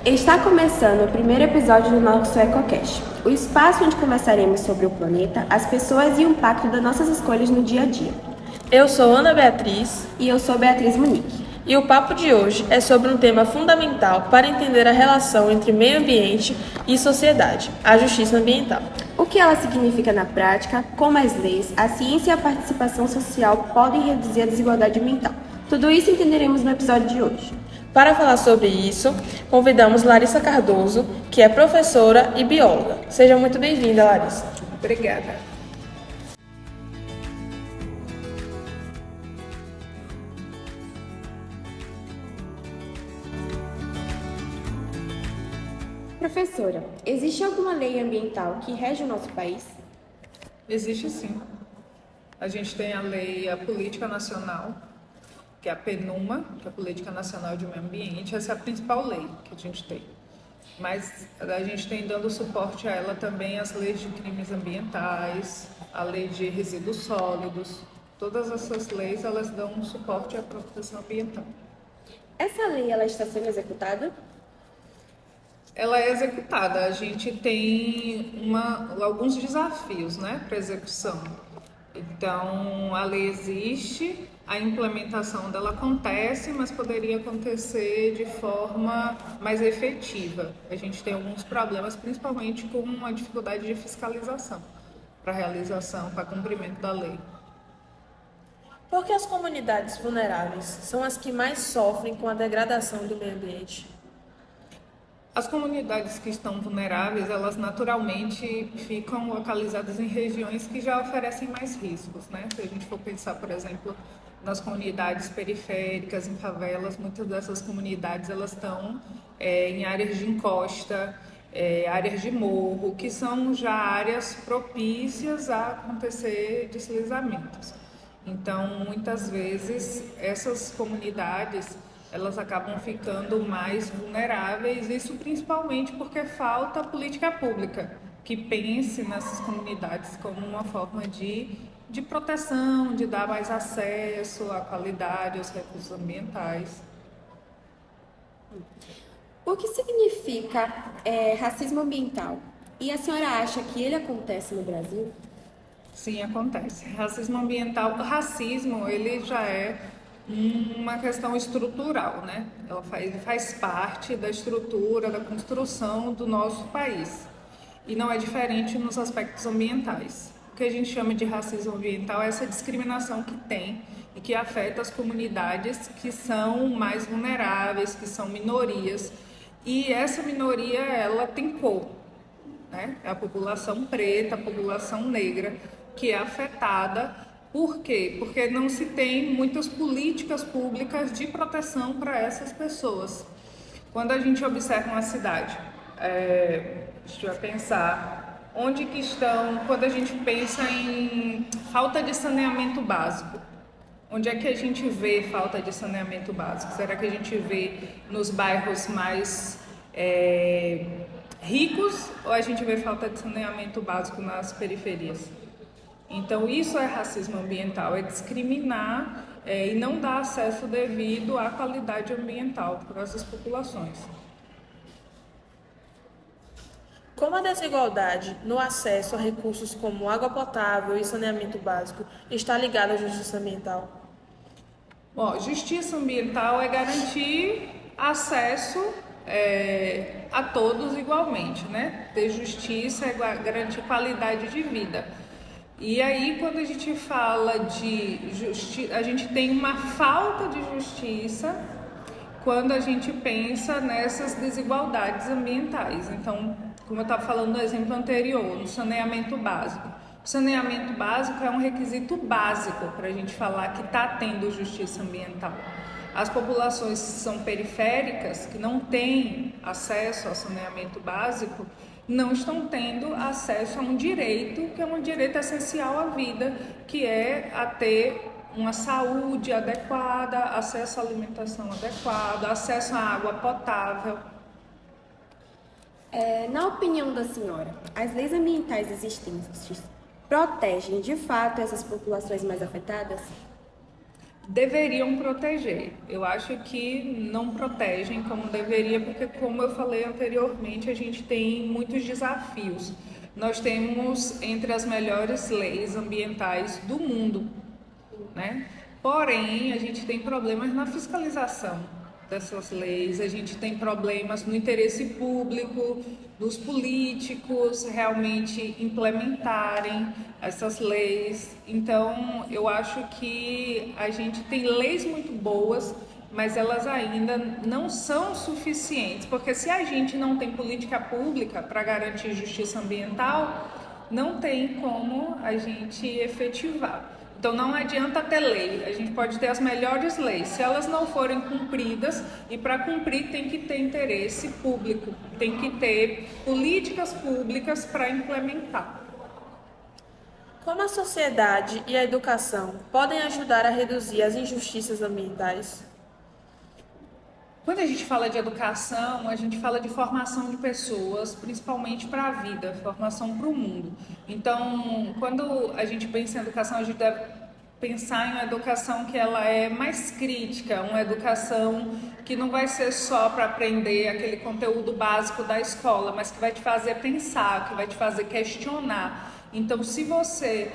Está começando o primeiro episódio do nosso EcoCast, o espaço onde conversaremos sobre o planeta, as pessoas e o impacto das nossas escolhas no dia a dia. Eu sou Ana Beatriz E eu sou Beatriz Munique. e o papo de hoje é sobre um tema fundamental para entender a relação entre meio ambiente e sociedade, a justiça ambiental. O que ela significa na prática, como as leis, a ciência e a participação social podem reduzir a desigualdade ambiental. Tudo isso entenderemos no episódio de hoje. Para falar sobre isso, convidamos Larissa Cardoso, que é professora e bióloga. Seja muito bem-vinda, Larissa. Obrigada. Professora, existe alguma lei ambiental que rege o nosso país? Existe sim. A gente tem a Política Nacional, que é a PNUMA, que é a Política Nacional de Meio Ambiente. Essa é a principal lei que a gente tem. Mas a gente tem dando suporte a ela também as leis de crimes ambientais, a lei de resíduos sólidos. Todas essas leis, elas dão um suporte à proteção ambiental. Essa lei ela está sendo executada? Ela é executada. A gente tem alguns desafios, né, para execução. Então, a lei existe, a implementação dela acontece, mas poderia acontecer de forma mais efetiva. A gente tem alguns problemas, principalmente com a dificuldade de fiscalização para realização, para cumprimento da lei. Por que as comunidades vulneráveis são as que mais sofrem com a degradação do meio ambiente? As comunidades que estão vulneráveis, elas naturalmente ficam localizadas em regiões que já oferecem mais riscos, né? Se a gente for pensar, por exemplo, nas comunidades periféricas, em favelas, muitas dessas comunidades elas estão em áreas de encosta, áreas de morro, que são já áreas propícias a acontecer deslizamentos. Então, muitas vezes, essas comunidades elas acabam ficando mais vulneráveis, isso principalmente porque falta política pública que pense nessas comunidades como uma forma de proteção, de dar mais acesso à qualidade, aos recursos ambientais. O que significa racismo ambiental? E a senhora acha que ele acontece no Brasil? Sim, acontece. Racismo ambiental, o racismo, ele já é uma questão estrutural, né? Ela faz parte da estrutura, da construção do nosso país. E não é diferente nos aspectos ambientais. O que a gente chama de racismo ambiental é essa discriminação que tem e que afeta as comunidades que são mais vulneráveis, que são minorias. E essa minoria, ela tem cor, né? É a população preta, a população negra, que é afetada. Por quê? Porque não se tem muitas políticas públicas de proteção para essas pessoas. Quando a gente observa uma cidade, a gente vai pensar onde que estão, quando a gente pensa em falta de saneamento básico, onde é que a gente vê falta de saneamento básico? Será que a gente vê nos bairros mais ricos ou a gente vê falta de saneamento básico nas periferias? Então, isso é racismo ambiental, é discriminar e não dar acesso devido à qualidade ambiental para essas populações. Como a desigualdade no acesso a recursos como água potável e saneamento básico está ligada à justiça ambiental? Bom, justiça ambiental é garantir acesso a todos igualmente, né? Ter justiça é garantir qualidade de vida. E aí, quando a gente fala de justiça, a gente tem uma falta de justiça quando a gente pensa nessas desigualdades ambientais. Então, como eu estava falando no exemplo anterior, no saneamento básico. O saneamento básico é um requisito básico para a gente falar que está tendo justiça ambiental. As populações que são periféricas, que não têm acesso ao saneamento básico, não estão tendo acesso a um direito, que é um direito essencial à vida, que é a ter uma saúde adequada, acesso à alimentação adequada, acesso à água potável. Na opinião da senhora, as leis ambientais existentes protegem de fato essas populações mais afetadas? deveriam proteger. Eu acho que não protegem como deveria, porque, como eu falei anteriormente, a gente tem muitos desafios. Nós temos entre as melhores leis ambientais do mundo, né? Porém, a gente tem problemas na fiscalização dessas leis, a gente tem problemas no interesse público, dos políticos realmente implementarem essas leis. Então, eu acho que a gente tem leis muito boas, mas elas ainda não são suficientes, porque se a gente não tem política pública para garantir justiça ambiental, não tem como a gente efetivar. Então não adianta ter lei, a gente pode ter as melhores leis, se elas não forem cumpridas, e para cumprir tem que ter interesse público, tem que ter políticas públicas para implementar. Como a sociedade e a educação podem ajudar a reduzir as injustiças ambientais? Quando a gente fala de educação, a gente fala de formação de pessoas, principalmente para a vida, formação para o mundo. Então, quando a gente pensa em educação, a gente deve pensar em uma educação que ela é mais crítica, uma educação que não vai ser só para aprender aquele conteúdo básico da escola, mas que vai te fazer pensar, que vai te fazer questionar. Então, se você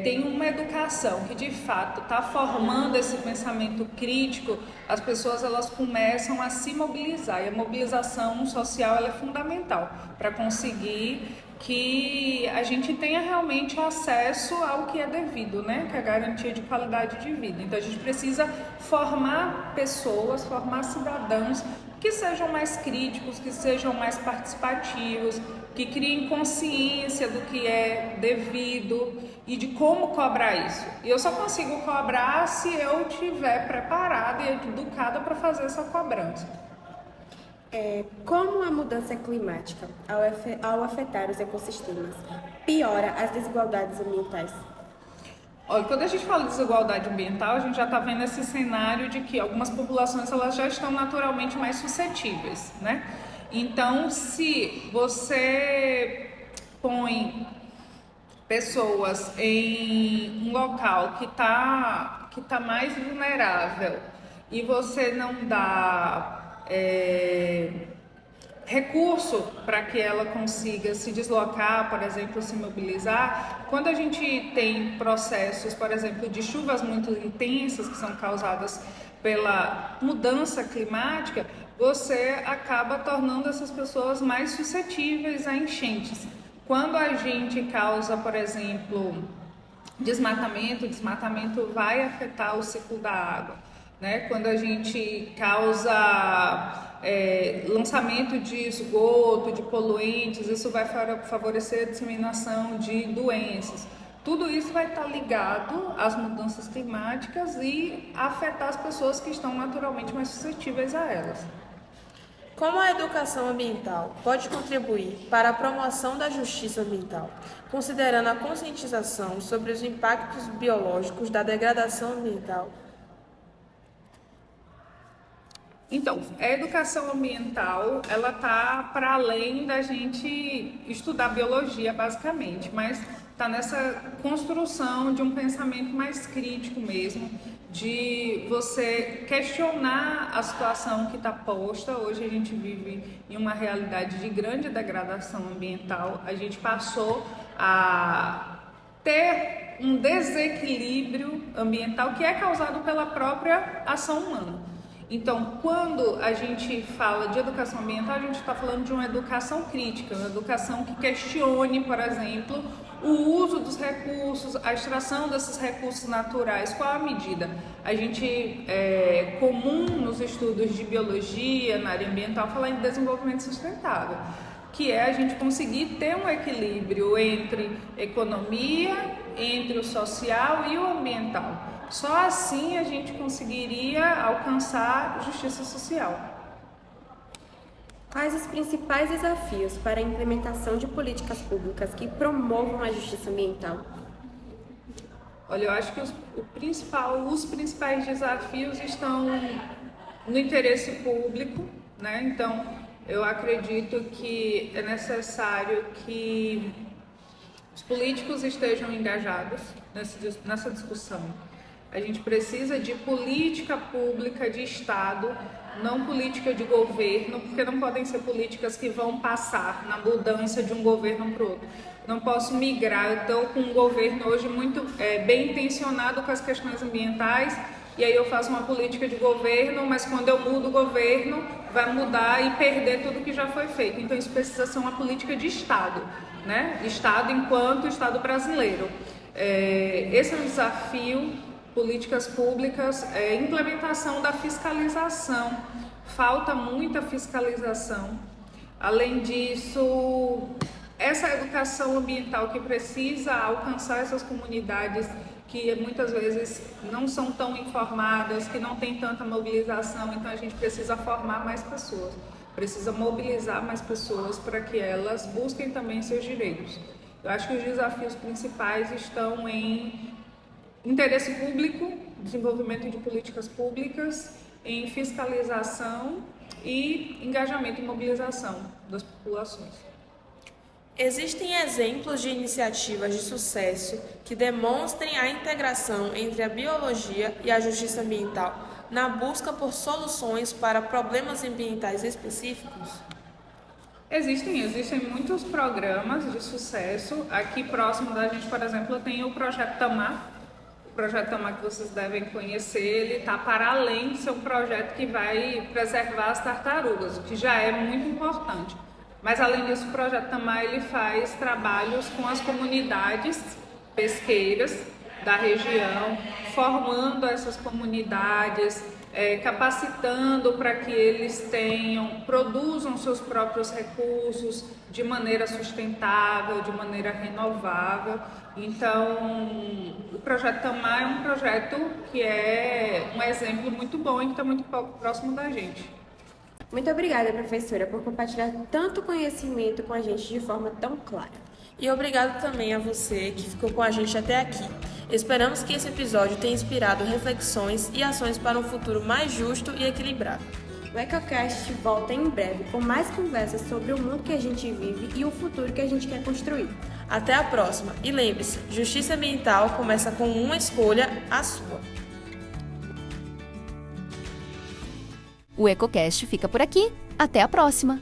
tem uma educação que de fato está formando esse pensamento crítico, as pessoas elas começam a se mobilizar, e a mobilização social ela é fundamental para conseguir que a gente tenha realmente acesso ao que é devido, né? Que é a garantia de qualidade de vida. Então a gente precisa formar pessoas, formar cidadãos que sejam mais críticos, que sejam mais participativos, que criem consciência do que é devido e de como cobrar isso. E eu só consigo cobrar se eu estiver preparada e educada para fazer essa cobrança. Como a mudança climática, ao afetar os ecossistemas, piora as desigualdades ambientais? Olha, quando a gente fala de desigualdade ambiental, a gente já está vendo esse cenário de que algumas populações elas já estão naturalmente mais suscetíveis, né? Então, se você põe pessoas em um local que tá mais vulnerável e você não dá recurso para que ela consiga se deslocar, por exemplo, se mobilizar. Quando a gente tem processos, por exemplo, de chuvas muito intensas que são causadas pela mudança climática, você acaba tornando essas pessoas mais suscetíveis a enchentes. Quando a gente causa, por exemplo, desmatamento, o desmatamento vai afetar o ciclo da água, né? Quando a gente causa lançamento de esgoto, de poluentes, isso vai favorecer a disseminação de doenças. Tudo isso vai estar ligado às mudanças climáticas e afetar as pessoas que estão naturalmente mais suscetíveis a elas. Como a educação ambiental pode contribuir para a promoção da justiça ambiental, considerando a conscientização sobre os impactos biológicos da degradação ambiental? Então, a educação ambiental, ela tá para além da gente estudar biologia, basicamente, mas tá nessa construção de um pensamento mais crítico mesmo, de você questionar a situação que está posta. Hoje a gente vive em uma realidade de grande degradação ambiental, a gente passou a ter um desequilíbrio ambiental que é causado pela própria ação humana. Então, quando a gente fala de educação ambiental, a gente está falando de uma educação crítica, uma educação que questione, por exemplo, o uso dos recursos, a extração desses recursos naturais. Qual a medida? A gente, é comum nos estudos de biologia, na área ambiental, falar em desenvolvimento sustentável, que é a gente conseguir ter um equilíbrio entre economia, entre o social e o ambiental. Só assim a gente conseguiria alcançar justiça social. Quais os principais desafios para a implementação de políticas públicas que promovam a justiça ambiental? Olha, eu acho que os principais desafios estão no interesse público, né? Então, eu acredito que é necessário que os políticos estejam engajados nessa discussão. A gente precisa de política pública de Estado, não política de governo, porque não podem ser políticas que vão passar na mudança de um governo para o outro. Não posso migrar, eu estou com um governo hoje muito bem intencionado com as questões ambientais, e aí eu faço uma política de governo, mas quando eu mudo o governo, vai mudar e perder tudo que já foi feito. Então isso precisa ser uma política de Estado, né? Estado enquanto Estado brasileiro. Esse é um desafio, políticas públicas, implementação da fiscalização. Falta muita fiscalização. Além disso, essa educação ambiental que precisa alcançar essas comunidades que muitas vezes não são tão informadas, que não tem tanta mobilização, então a gente precisa formar mais pessoas, precisa mobilizar mais pessoas para que elas busquem também seus direitos. Eu acho que os desafios principais estão em interesse público, desenvolvimento de políticas públicas, em fiscalização e engajamento e mobilização das populações. Existem exemplos de iniciativas de sucesso que demonstrem a integração entre a biologia e a justiça ambiental na busca por soluções para problemas ambientais específicos? Existem muitos programas de sucesso. Aqui próximo da gente, por exemplo, tem o Projeto Tamar. O Projeto Tamar, que vocês devem conhecer, ele está para além de ser um projeto que vai preservar as tartarugas, o que já é muito importante. Mas além disso, o Projeto Tamar ele faz trabalhos com as comunidades pesqueiras da região, formando essas comunidades, capacitando para que eles produzam seus próprios recursos de maneira sustentável, de maneira renovável. Então, o Projeto Tamar é um projeto que é um exemplo muito bom e que está muito próximo da gente. Muito obrigada, professora, por compartilhar tanto conhecimento com a gente de forma tão clara. E obrigado também a você que ficou com a gente até aqui. Esperamos que esse episódio tenha inspirado reflexões e ações para um futuro mais justo e equilibrado. O EcoCast volta em breve com mais conversas sobre o mundo que a gente vive e o futuro que a gente quer construir. Até a próxima e lembre-se, justiça ambiental começa com uma escolha, a sua. O EcoCast fica por aqui. Até a próxima!